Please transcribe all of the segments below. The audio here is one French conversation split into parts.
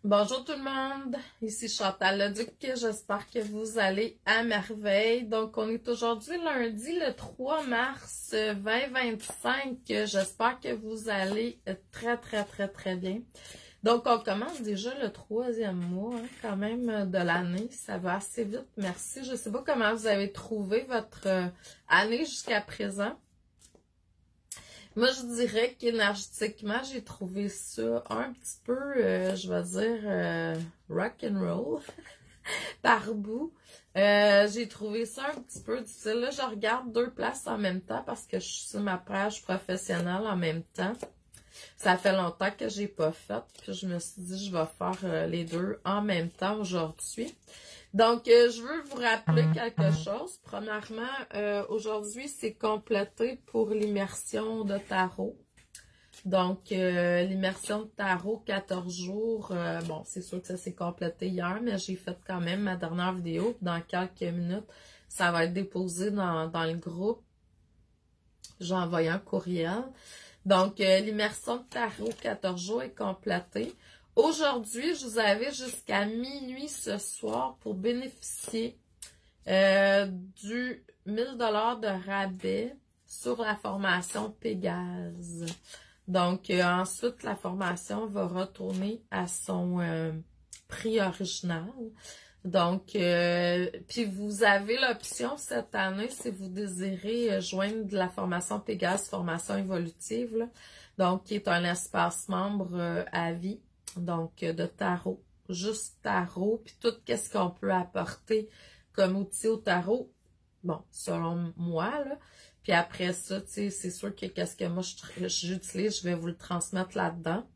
Bonjour tout le monde, ici Chantal Leduc, j'espère que vous allez à merveille. Donc on est aujourd'hui lundi le 3 mars 2025, j'espère que vous allez très bien. Donc on commence déjà le troisième mois quand même de l'année, ça va assez vite, merci. Je ne sais pas comment vous avez trouvé votre année jusqu'à présent. Moi, je dirais qu'énergétiquement, j'ai trouvé ça un petit peu, je vais dire, rock and roll par bout. J'ai trouvé ça un petit peu difficile. Là, je regarde deux places en même temps parce que je suis sur ma page professionnelle en même temps. Ça fait longtemps que j'ai pas fait. Puis je me suis dit, je vais faire les deux en même temps aujourd'hui. Donc, je veux vous rappeler quelque chose. Premièrement, aujourd'hui, c'est complété pour l'immersion de tarot. Donc, l'immersion de tarot, 14 jours. Bon, c'est sûr que ça s'est complété hier, mais j'ai fait quand même ma dernière vidéo. Dans quelques minutes, ça va être déposé dans le groupe. J'ai envoyé un courriel. Donc, l'immersion de tarot, 14 jours est complétée. Aujourd'hui, je vous avais jusqu'à minuit ce soir pour bénéficier du 1000 $ de rabais sur la formation Pégase. Donc, ensuite, la formation va retourner à son prix original. Donc, puis vous avez l'option cette année, si vous désirez joindre la formation Pégase, formation évolutive, là, donc qui est un espace membre à vie. Donc, de tarot, juste tarot, puis tout qu'est-ce qu'on peut apporter comme outil au tarot, bon, selon moi, là. Puis après ça, tu sais, c'est sûr que qu'est-ce que moi j'utilise, je vais vous le transmettre là-dedans.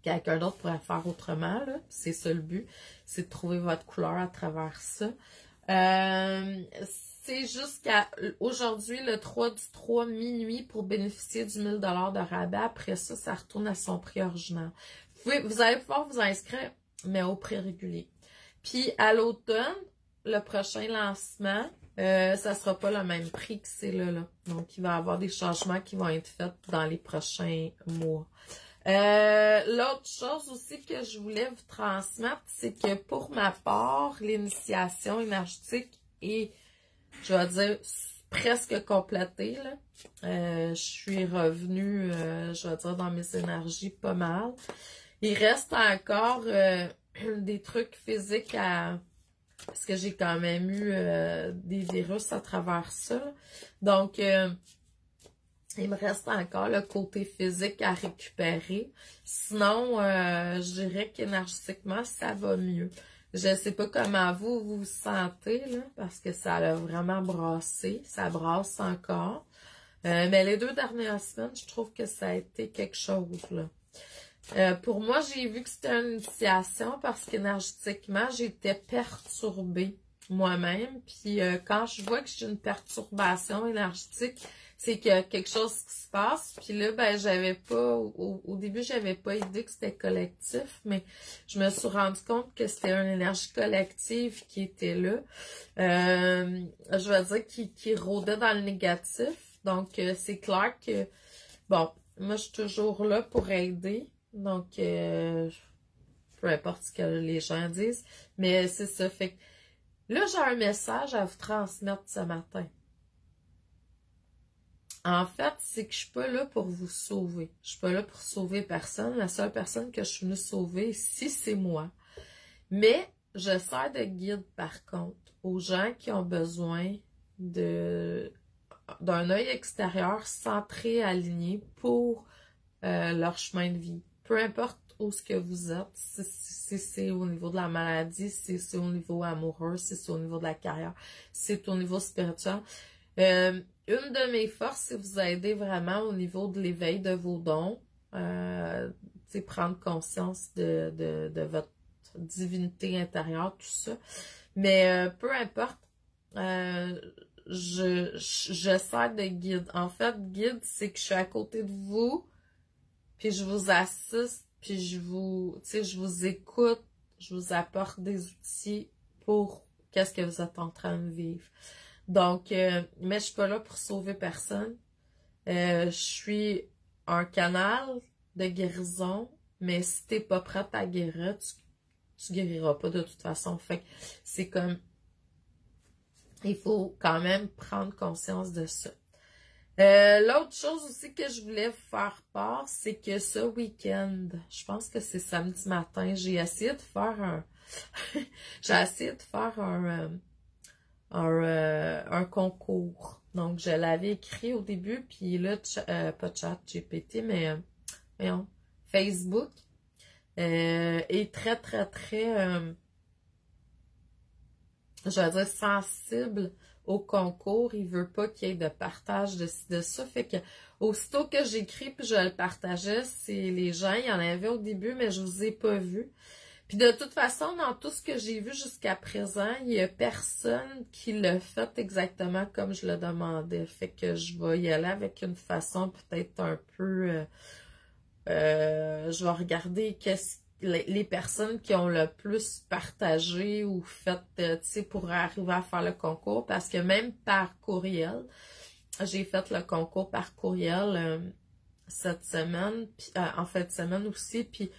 Quelqu'un d'autre pourrait faire autrement, là. C'est ça le but, c'est de trouver votre couleur à travers ça. C'est jusqu'à aujourd'hui, le 3/3 minuit, pour bénéficier du 1000 $ de rabais. Après ça, ça retourne à son prix original. Vous allez pouvoir vous inscrire, mais au prix régulier. Puis, à l'automne, le prochain lancement, ça sera pas le même prix que c'est là. Donc, il va y avoir des changements qui vont être faits dans les prochains mois. L'autre chose aussi que je voulais vous transmettre, c'est que pour ma part, l'initiation énergétique est, je vais dire, presque complétée, là. Je suis revenue, je vais dire, dans mes énergies pas mal. Il reste encore des trucs physiques à... Parce que j'ai quand même eu des virus à travers ça, là. Donc, il me reste encore le côté physique à récupérer. Sinon, je dirais qu'énergétiquement, ça va mieux. Je sais pas comment vous vous sentez, là, parce que ça a vraiment brassé. Ça brasse encore. Mais les 2 dernières semaines, je trouve que ça a été quelque chose, là. Pour moi, j'ai vu que c'était une initiation parce qu'énergétiquement, j'étais perturbée moi-même. Puis quand je vois que j'ai une perturbation énergétique, c'est qu'il y a quelque chose qui se passe. Puis là, ben, j'avais pas, au début, j'avais pas idée que c'était collectif, mais je me suis rendu compte que c'était une énergie collective qui était là. Je vais dire qui rôdait dans le négatif. Donc, c'est clair que, bon, moi, je suis toujours là pour aider. Donc, peu importe ce que les gens disent. Mais c'est ça. Fait que là, j'ai un message à vous transmettre ce matin. En fait, c'est que je suis pas là pour vous sauver. Je suis pas là pour sauver personne. La seule personne que je suis venue sauver ici, c'est moi. Mais je sers de guide, par contre, aux gens qui ont besoin d'un œil extérieur centré, aligné pour leur chemin de vie. Peu importe où ce que vous êtes, si c'est au niveau de la maladie, si c'est au niveau amoureux, si c'est au niveau de la carrière, si c'est au niveau spirituel. Une de mes forces, c'est vous aider vraiment au niveau de l'éveil de vos dons, prendre conscience de votre divinité intérieure, tout ça. Mais peu importe, je sers de guide. En fait, guide, c'est que je suis à côté de vous, puis je vous assiste, puis je vous écoute, je vous apporte des outils pour qu'est-ce que vous êtes en train de vivre. Donc, mais je suis pas là pour sauver personne. Je suis un canal de guérison, mais si t'es pas prête à guérir, tu guériras pas de toute façon. Fait que c'est comme, il faut quand même prendre conscience de ça. L'autre chose aussi que je voulais vous faire part, c'est que ce week-end, je pense que c'est samedi matin, j'ai essayé de faire un j'ai essayé de faire un concours. Donc, je l'avais écrit au début, puis là, pas chat GPT, mais voyons, Facebook est très, très, très, je vais dire, sensible au concours. Il veut pas qu'il y ait de partage de ça. Fait que, aussitôt que j'écris puis je le partageais, c'est les gens, il y en avait au début, mais je vous ai pas vu. Puis de toute façon, dans tout ce que j'ai vu jusqu'à présent, il y a personne qui l'a fait exactement comme je le demandais. Fait que je vais y aller avec une façon peut-être un peu... je vais regarder les personnes qui ont le plus partagé ou fait, tu sais, pour arriver à faire le concours. Parce que même par courriel, j'ai fait le concours par courriel cette semaine, puis en fin de semaine aussi, puis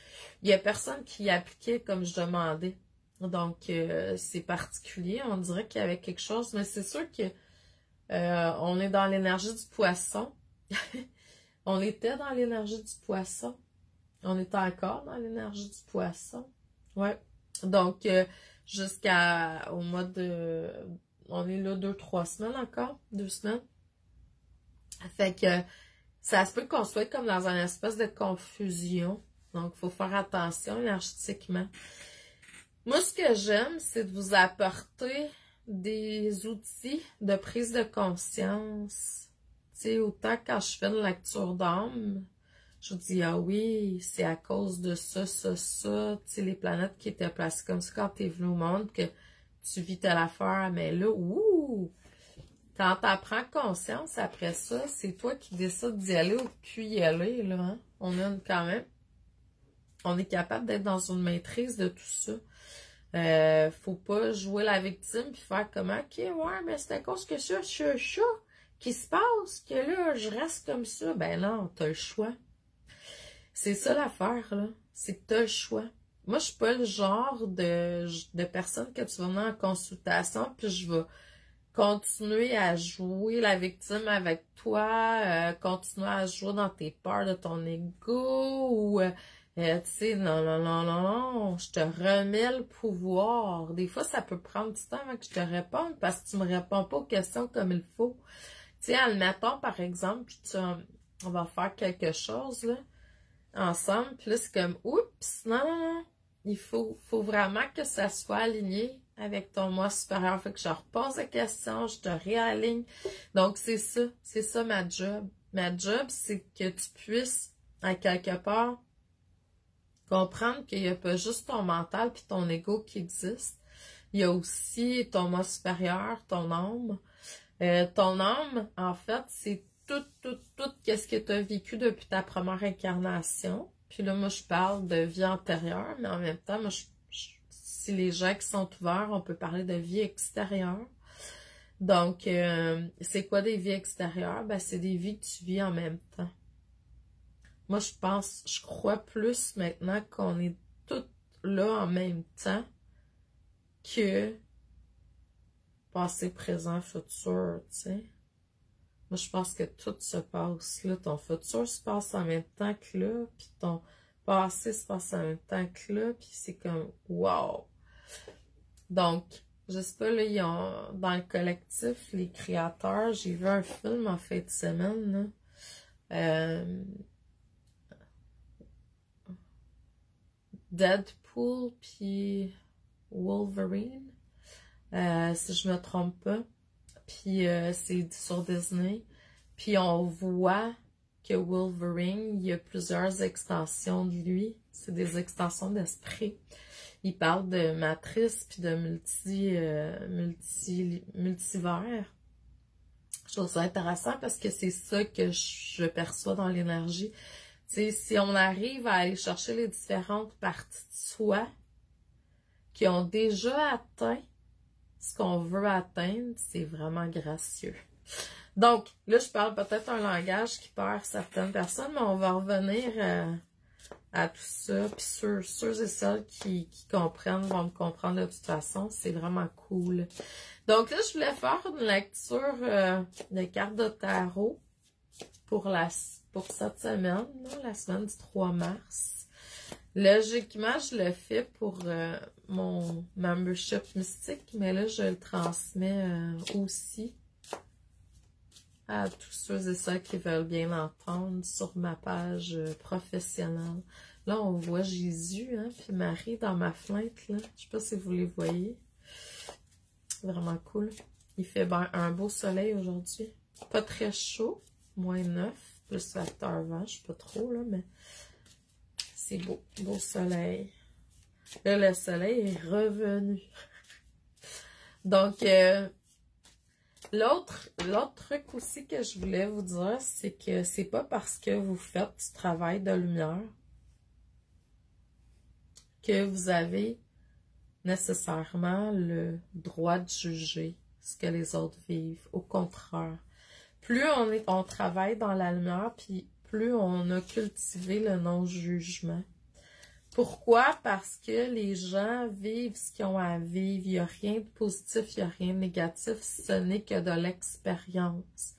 il y a personne qui appliquait comme je demandais. Donc, c'est particulier, on dirait qu'il y avait quelque chose, mais c'est sûr que on est dans l'énergie du poisson. On était dans l'énergie du poisson. On est encore dans l'énergie du poisson. Ouais. Donc, jusqu'au mois de... On est là 2-3 semaines encore. 2 semaines. Fait que ça se peut qu'on soit comme dans une espèce de confusion. Donc, il faut faire attention énergétiquement. Moi, ce que j'aime, c'est de vous apporter des outils de prise de conscience. Tu sais, autant quand je fais une lecture d'âme, je vous dis, ah oui, c'est à cause de ça, ça, ça. Tu sais, les planètes qui étaient placées comme ça quand t'es venu au monde, que tu vis telle affaire, mais là, ouh! Quand t'apprends conscience après ça, c'est toi qui décides d'y aller ou puis y aller, là. Hein? Quand même, on est capable d'être dans une maîtrise de tout ça. Faut pas jouer la victime puis faire comment, ok, ouais, mais c'est à cause que ça, qui se passe, que là, je reste comme ça. Ben non, t'as le choix. C'est ça l'affaire, là. C'est que t'as le choix. Moi, je suis pas le genre de personne que tu vas venir en consultation puis je vais continuer à jouer la victime avec toi, continuer à jouer dans tes peurs de ton ego ou, tu sais, non, non, non, non, non, je te remets le pouvoir. Des fois, ça peut prendre du temps avant que je te réponde parce que tu me réponds pas aux questions comme il faut. Tu sais, admettons, par exemple, on va faire quelque chose, là, ensemble, puis là, c'est comme, oups, non, non, non, il faut vraiment que ça soit aligné avec ton moi supérieur. Fait que je repose la question, je te réaligne. Donc, c'est ça ma job. Ma job, c'est que tu puisses, à quelque part, comprendre qu'il n'y a pas juste ton mental puis ton ego qui existe. Il y a aussi ton moi supérieur, ton âme. Ton âme, en fait, c'est tout qu'est-ce que tu as vécu depuis ta première incarnation. Puis là, moi, je parle de vie antérieure, mais en même temps, moi, si les gens qui sont ouverts, on peut parler de vie extérieure. Donc, c'est quoi des vies extérieures? Ben, c'est des vies que tu vis en même temps. Moi, je crois plus maintenant qu'on est toutes là en même temps que passé, présent, futur, tu sais. Moi, je pense que tout se passe là. Ton futur se passe en même temps que là, puis ton passé se passe en même temps que là, puis c'est comme, wow! Donc, je sais pas, là, dans le collectif, les créateurs, j'ai vu un film en fin de semaine, là. Deadpool puis Wolverine, si je me trompe pas. Puis c'est sur Disney. Puis on voit que Wolverine, il y a plusieurs extensions de lui. C'est des extensions d'esprit. Il parle de matrice puis de multivers. Je trouve ça intéressant parce que c'est ça que je perçois dans l'énergie. Tu sais, si on arrive à aller chercher les différentes parties de soi qui ont déjà atteint ce qu'on veut atteindre, c'est vraiment gracieux. Donc, là, je parle peut-être un langage qui perd certaines personnes, mais on va revenir à tout ça. Puis ceux et celles qui comprennent vont me comprendre de toute façon. C'est vraiment cool. Donc là, je voulais faire une lecture de cartes de tarot pour cette semaine, là, la semaine du 3 mars. Logiquement, je le fais pour mon membership mystique, mais là, je le transmets aussi à tous ceux et celles qui veulent bien l'entendre sur ma page professionnelle. Là, on voit Jésus, hein, puis Marie dans ma fenêtre, là. Je sais pas si vous les voyez. Vraiment cool. Il fait un beau soleil aujourd'hui. Pas très chaud, -9, plus facteur vent, je sais pas trop, là, mais c'est beau. Beau soleil. Là, le soleil est revenu. Donc, l'autre truc aussi que je voulais vous dire, c'est que c'est pas parce que vous faites du travail de lumière que vous avez nécessairement le droit de juger ce que les autres vivent. Au contraire, plus on travaille dans la lumière, puis plus on a cultivé le non-jugement. Pourquoi? Parce que les gens vivent ce qu'ils ont à vivre. Il n'y a rien de positif, il n'y a rien de négatif. Ce n'est que de l'expérience.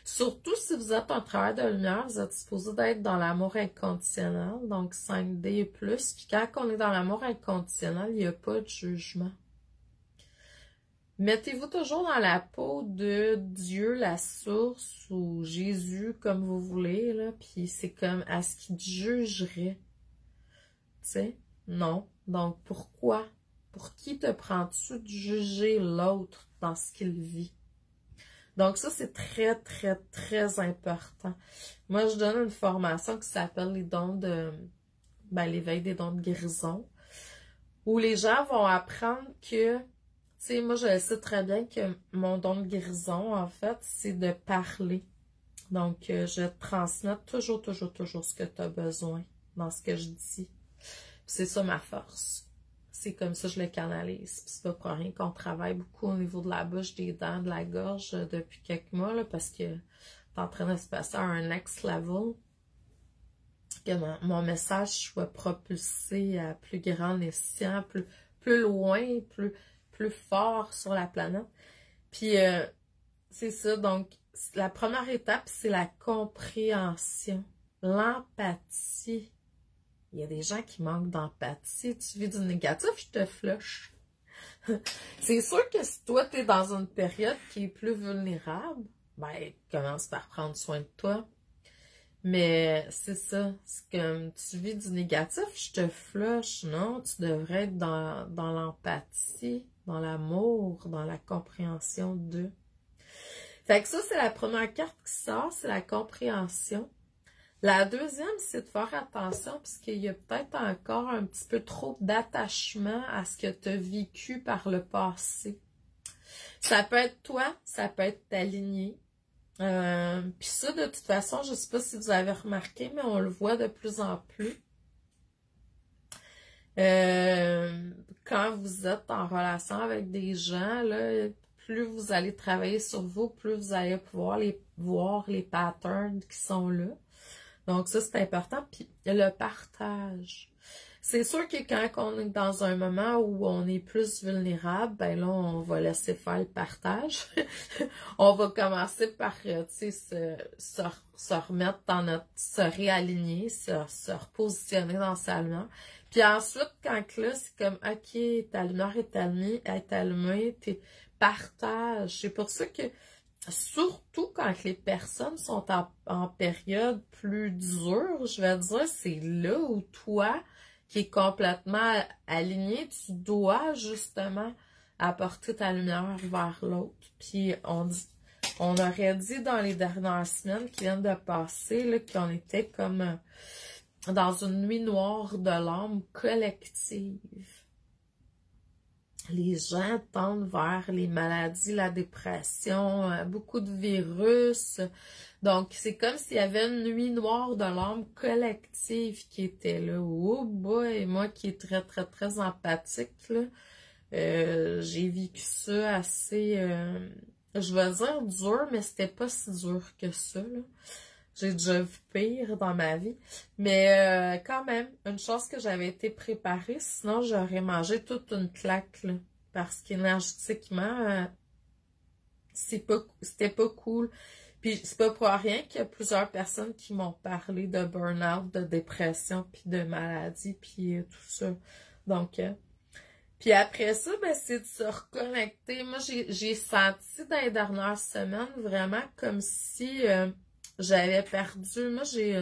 Surtout si vous êtes un travail de lumière, vous êtes supposé d'être dans l'amour inconditionnel, donc 5D et plus. Puis quand on est dans l'amour inconditionnel, il n'y a pas de jugement. Mettez-vous toujours dans la peau de Dieu, la source, ou Jésus, comme vous voulez, là. Puis c'est comme, est-ce qu'il jugerait? Tu sais? Non. Donc pourquoi? Pour qui te prends-tu de juger l'autre dans ce qu'il vit? Donc ça, c'est très, très, très important. Moi, je donne une formation qui s'appelle les dons de... l'éveil des dons de guérison, où les gens vont apprendre que, tu sais, moi, je sais très bien que mon don de guérison, en fait, c'est de parler. Donc, je transmets toujours ce que tu as besoin dans ce que je dis. C'est ça ma force. C'est comme ça que je le canalise. C'est pas pour rien qu'on travaille beaucoup au niveau de la bouche, des dents, de la gorge depuis quelques mois, là, parce que c'est en train de se passer à un next level. Que mon message soit propulsé à plus grand escient, plus loin, plus fort sur la planète. Puis, c'est ça. Donc, la première étape, c'est la compréhension, l'empathie. Il y a des gens qui manquent d'empathie. Tu vis du négatif, je te flush. C'est sûr que si toi, tu es dans une période qui est plus vulnérable, ben, commence par prendre soin de toi. Mais c'est ça. C'est comme tu vis du négatif, je te flush. Non, tu devrais être dans l'empathie, dans l'amour, dans la compréhension d'eux. Fait que ça, c'est la première carte qui sort, c'est la compréhension. La deuxième, c'est de faire attention parce qu'il y a peut-être encore un petit peu trop d'attachement à ce que tu as vécu par le passé. Ça peut être toi, ça peut être ta lignée. Puis ça, de toute façon, je sais pas si vous avez remarqué, mais on le voit de plus en plus. Quand vous êtes en relation avec des gens, là, plus vous allez travailler sur vous, plus vous allez pouvoir voir les patterns qui sont là. Donc ça, c'est important. Puis le partage. C'est sûr que quand on est dans un moment où on est plus vulnérable, ben là, on va laisser faire le partage. On va commencer par, tu sais, se remettre dans se réaligner, se repositionner dans sa lumière. Puis ensuite, quand là, c'est comme, OK, ta lumière est allumée, t'es partage. C'est pour ça que surtout quand les personnes sont en période plus dure, je vais dire, c'est là où toi, qui est complètement aligné, tu dois justement apporter ta lumière vers l'autre. Puis on aurait dit dans les dernières semaines qui viennent de passer là, qu'on était comme dans une nuit noire de l'âme collective. Les gens tendent vers les maladies, la dépression, beaucoup de virus. Donc, c'est comme s'il y avait une nuit noire de l'âme collective qui était là. Oh boy, moi qui est très, très, très empathique, là, j'ai vécu ça assez, je vais dire dur, mais c'était pas si dur que ça, là. J'ai déjà vu pire dans ma vie. Mais quand même, une chose que j'avais été préparée, sinon j'aurais mangé toute une claque, là. Parce qu'énergétiquement, c'était pas cool. Puis c'est pas pour rien qu'il y a plusieurs personnes qui m'ont parlé de burn-out, de dépression, puis de maladie, puis tout ça. Donc, puis après ça, ben, c'est de se reconnecter. Moi, j'ai senti dans les dernières semaines vraiment comme si j'avais perdu. Moi, j'ai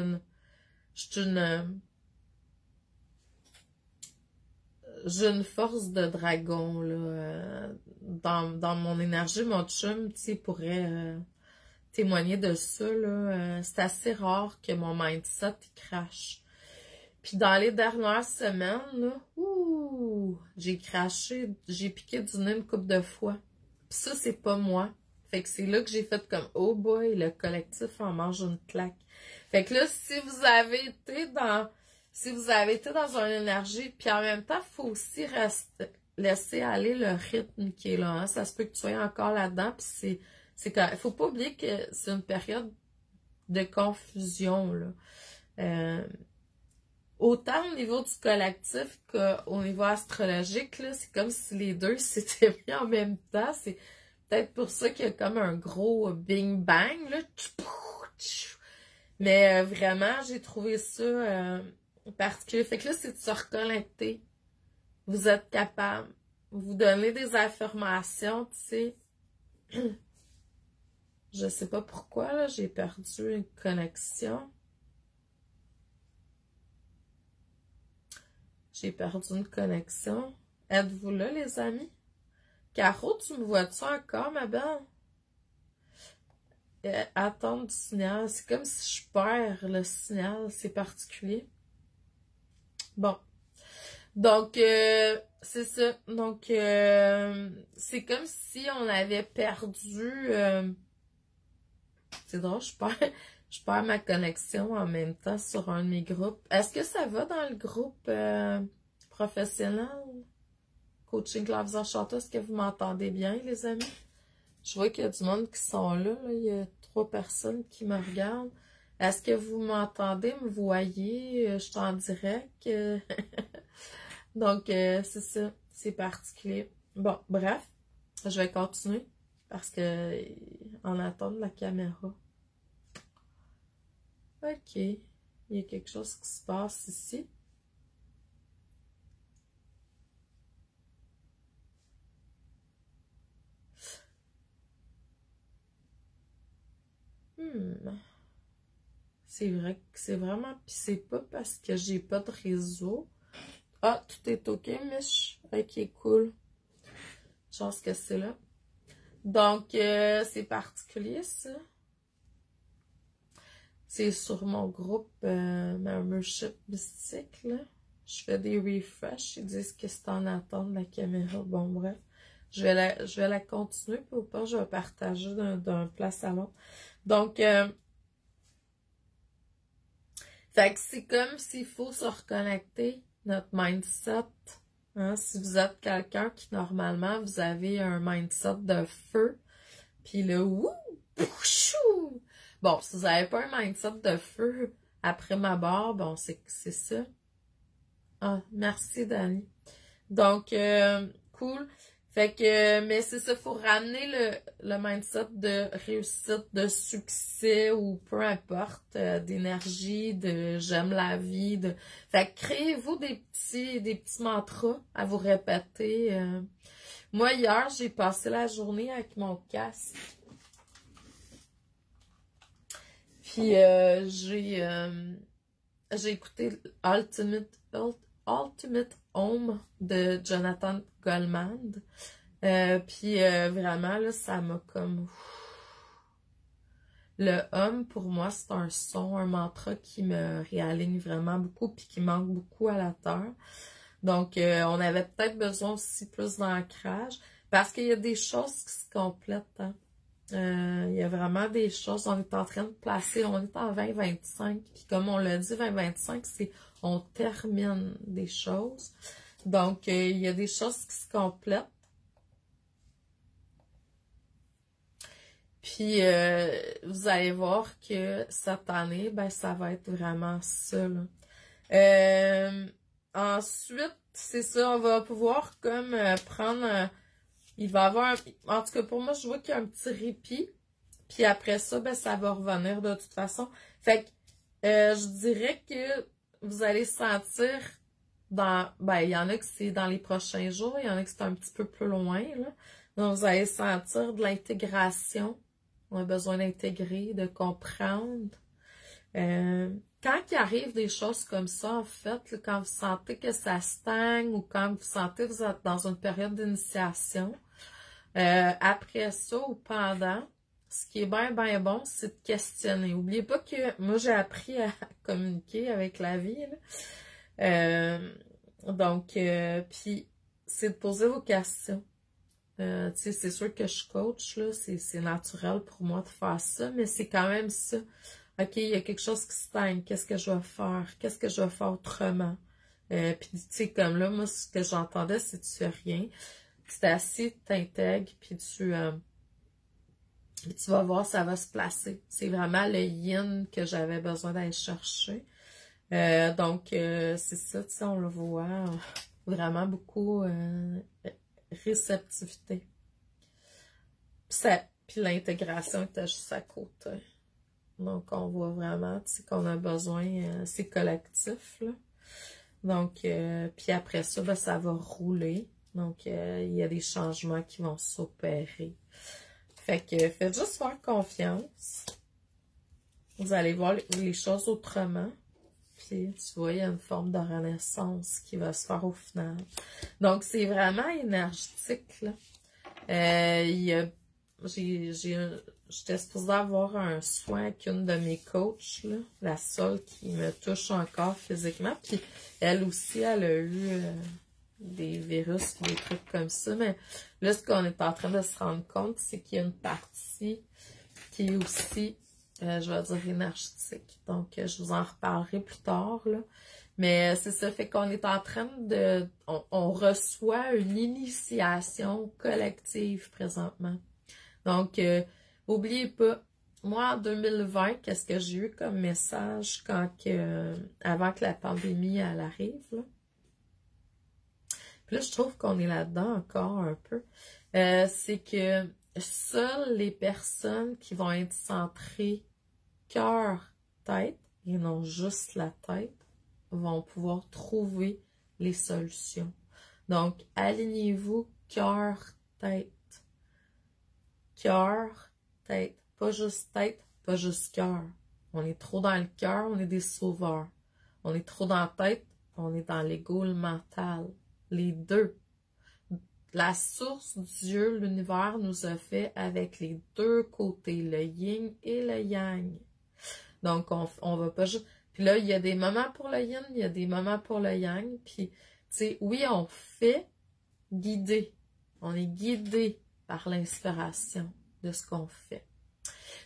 une force de dragon, là, dans mon énergie. Mon chum, tu sais, pourrait témoigner de ça, là. C'est assez rare que mon mindset il crache. Puis dans les dernières semaines, là, j'ai craché, j'ai piqué du nez une couple de fois. Puis ça, c'est pas moi. Fait que c'est là que j'ai fait comme, oh boy, le collectif en mange une claque. Fait que là, si vous avez été dans une énergie, puis en même temps, il faut aussi laisser aller le rythme qui est là. Hein. Ça se peut que tu sois encore là-dedans, puis il faut pas oublier que c'est une période de confusion, là. Autant au niveau du collectif qu'au niveau astrologique, là, c'est comme si les deux s'étaient mis en même temps. C'est peut-être pour ça qu'il y a comme un gros bing bang, là. Mais vraiment, j'ai trouvé ça particulier. Fait que là, c'est de se reconnecter. Vous êtes capable. Vous donnez des affirmations, tu sais. Je sais pas pourquoi, là, j'ai perdu une connexion. J'ai perdu une connexion. Êtes-vous là, les amis? Caro, tu me vois-tu encore, ma belle? Attendre du signal. C'est comme si je perds le signal. C'est particulier. Bon. Donc, c'est ça. Donc, c'est comme si on avait perdu... c'est drôle, je perds ma connexion en même temps sur un de mes groupes. Est-ce que ça va dans le groupe professionnel? Coaching Loves Enchanté, est-ce que vous m'entendez bien, les amis? Je vois qu'il y a du monde qui sont là. Il y a 3 personnes qui me regardent. Est-ce que vous m'entendez, me voyez? Je suis en direct. Donc, c'est ça. C'est particulier. Bon, bref. Je vais continuer parce que en attendant la caméra. OK. Il y a quelque chose qui se passe ici. C'est vrai que c'est vraiment... Puis c'est pas parce que j'ai pas de réseau. Ah, tout est OK, Mich? OK, cool. Je pense que c'est là. Donc, c'est particulier, ça. C'est sur mon groupe Membership Mystique, là. Je fais des refresh. Ils disent que c'est en attente de la caméra. Bon, bref. Je vais la continuer, puis au pire, je vais partager d'un place à l'autre. Donc, fait que c'est comme s'il faut se reconnecter, notre mindset. Hein? Si vous êtes quelqu'un qui, normalement, vous avez un mindset de feu, puis là, wouh, pouchou! Bon, si vous n'avez pas un mindset de feu après ma barre, bon, c'est ça. Ah, merci, Dani. Donc, cool. Fait que, mais c'est ça, faut ramener le mindset de réussite, de succès ou peu importe, d'énergie, de j'aime la vie, fait que créez-vous des petits mantras à vous répéter. Moi, hier, j'ai passé la journée avec mon casque. Puis, j'ai écouté Ultimate Home de Jonathan Goldman. Puis vraiment, là, ça m'a comme... Le hum, pour moi, c'est un son, un mantra qui me réaligne vraiment beaucoup puis qui manque beaucoup à la terre. Donc, on avait peut-être besoin aussi plus d'ancrage parce qu'il y a des choses qui se complètent. Hein. Il y a vraiment des choses, on est en train de placer, on est en 2025, puis comme on l'a dit, 2025, c'est on termine des choses. Donc, il y a des choses qui se complètent. Puis, vous allez voir que cette année, ben, ça va être vraiment ça, là. Ensuite, c'est ça, on va pouvoir comme prendre... il va y avoir... en tout cas, pour moi, je vois qu'il y a un petit répit. Puis après ça, ben, ça va revenir de toute façon. Fait que je dirais que vous allez sentir dans... Ben, il y en a que c'est dans les prochains jours, il y en a que c'est un petit peu plus loin, là. Donc, vous allez sentir de l'intégration. On a besoin d'intégrer, de comprendre. Quand il arrive des choses comme ça, en fait, là, quand vous sentez que ça stagne ou quand vous sentez que vous êtes dans une période d'initiation, après ça ou pendant, ce qui est bien, bien bon, c'est de questionner. N'oubliez pas que moi, j'ai appris à communiquer avec la vie, là. Donc, puis, c'est de poser vos questions. Tu sais, c'est sûr que je coach, là, c'est naturel pour moi de faire ça, mais c'est quand même ça. OK, il y a quelque chose qui stagne, qu'est-ce que je vais faire? Qu'est-ce que je vais faire autrement? Puis, tu sais, comme là, moi, ce que j'entendais, c'est que tu fais rien. Tu t'assieds, tu t'intègres, puis tu vas voir, ça va se placer. C'est vraiment le yin que j'avais besoin d'aller chercher. Donc, c'est ça, tu sais, on le voit, vraiment beaucoup réceptivité. Puis l'intégration était juste à côté. Donc, on voit vraiment, tu sais, qu'on a besoin, c'est collectif, là. Donc, puis après ça, ben, ça va rouler. Donc, il y a des changements qui vont s'opérer. Fait que faites juste faire confiance. Vous allez voir les choses autrement. Puis, tu vois, il y a une forme de renaissance qui va se faire au final. Donc, c'est vraiment énergétique, là. J'étais supposée avoir un soin avec une de mes coachs, là, la seule qui me touche encore physiquement. Puis, elle aussi, elle a eu des virus, des trucs comme ça. Mais là, ce qu'on est en train de se rendre compte, c'est qu'il y a une partie qui est aussi... je vais dire énergétique. Donc, je vous en reparlerai plus tard, là. Mais c'est ça, fait qu'on est en train de... On reçoit une initiation collective présentement. Donc, n'oubliez pas, moi, en 2020, qu'est-ce que j'ai eu comme message avant que la pandémie, elle arrive, là? Puis là, je trouve qu'on est là-dedans encore un peu. C'est que seules les personnes qui vont être centrées cœur, tête, et non juste la tête, vont pouvoir trouver les solutions. Donc, alignez-vous cœur, tête. Cœur, tête. Pas juste tête, pas juste cœur. On est trop dans le cœur, on est des sauveurs. On est trop dans la tête, on est dans l'ego, le mental. Les deux. La source, Dieu, l'univers nous a fait avec les deux côtés, le yin et le yang. Donc, on va pas juste... Puis là, il y a des moments pour le yin, il y a des moments pour le yang. Puis, tu sais, oui, on fait guider. On est guidé par l'inspiration de ce qu'on fait.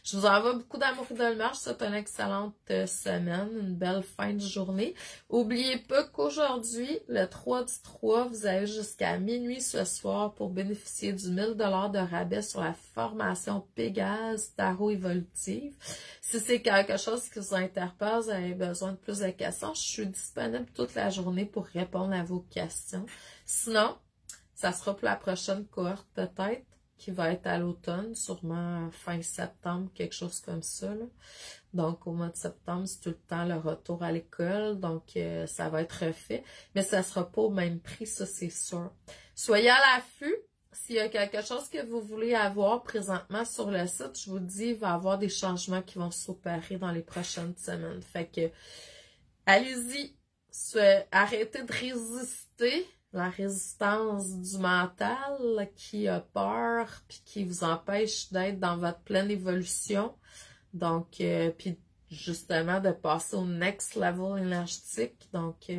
Je vous envoie beaucoup d'amour et de lumière. Je vous souhaite une excellente semaine, une belle fin de journée. N'oubliez pas qu'aujourd'hui, le 3/3, vous avez jusqu'à minuit ce soir pour bénéficier du 1000 $ de rabais sur la formation Pégase Tarot Évolutive. Si c'est quelque chose qui vous interpelle, vous avez besoin de plus de questions, je suis disponible toute la journée pour répondre à vos questions. Sinon, ça sera pour la prochaine cohorte peut-être, qui va être à l'automne, sûrement fin septembre, quelque chose comme ça, là. Donc, au mois de septembre, c'est tout le temps le retour à l'école, donc ça va être refait. Mais ça sera pas au même prix, ça c'est sûr. Soyez à l'affût. S'il y a quelque chose que vous voulez avoir présentement sur le site, je vous dis, il va y avoir des changements qui vont s'opérer dans les prochaines semaines. Fait que, allez-y, arrêtez de résister. La résistance du mental qui a peur puis qui vous empêche d'être dans votre pleine évolution. Donc, puis justement de passer au next level énergétique. Donc,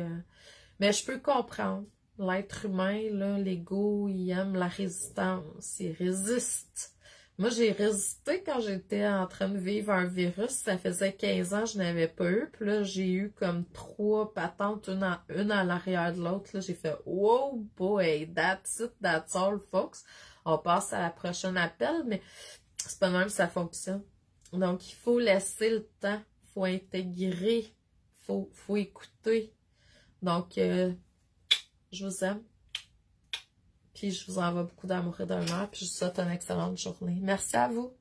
mais je peux comprendre. L'être humain, là, l'ego, il aime la résistance. Il résiste. Moi, j'ai résisté quand j'étais en train de vivre un virus. Ça faisait 15 ans que je n'avais pas eu. Puis là, j'ai eu comme 3 patentes, une à l'arrière de l'autre. Là, j'ai fait « Wow, boy, that's it, that's all, folks. » On passe à la prochaine appel. Mais C'est pas même que ça fonctionne. Donc, il faut laisser le temps. Il faut intégrer. Il faut écouter. Donc, je vous aime. Puis, je vous envoie beaucoup d'amour et d'honneur. Puis, je vous souhaite une excellente journée. Merci à vous.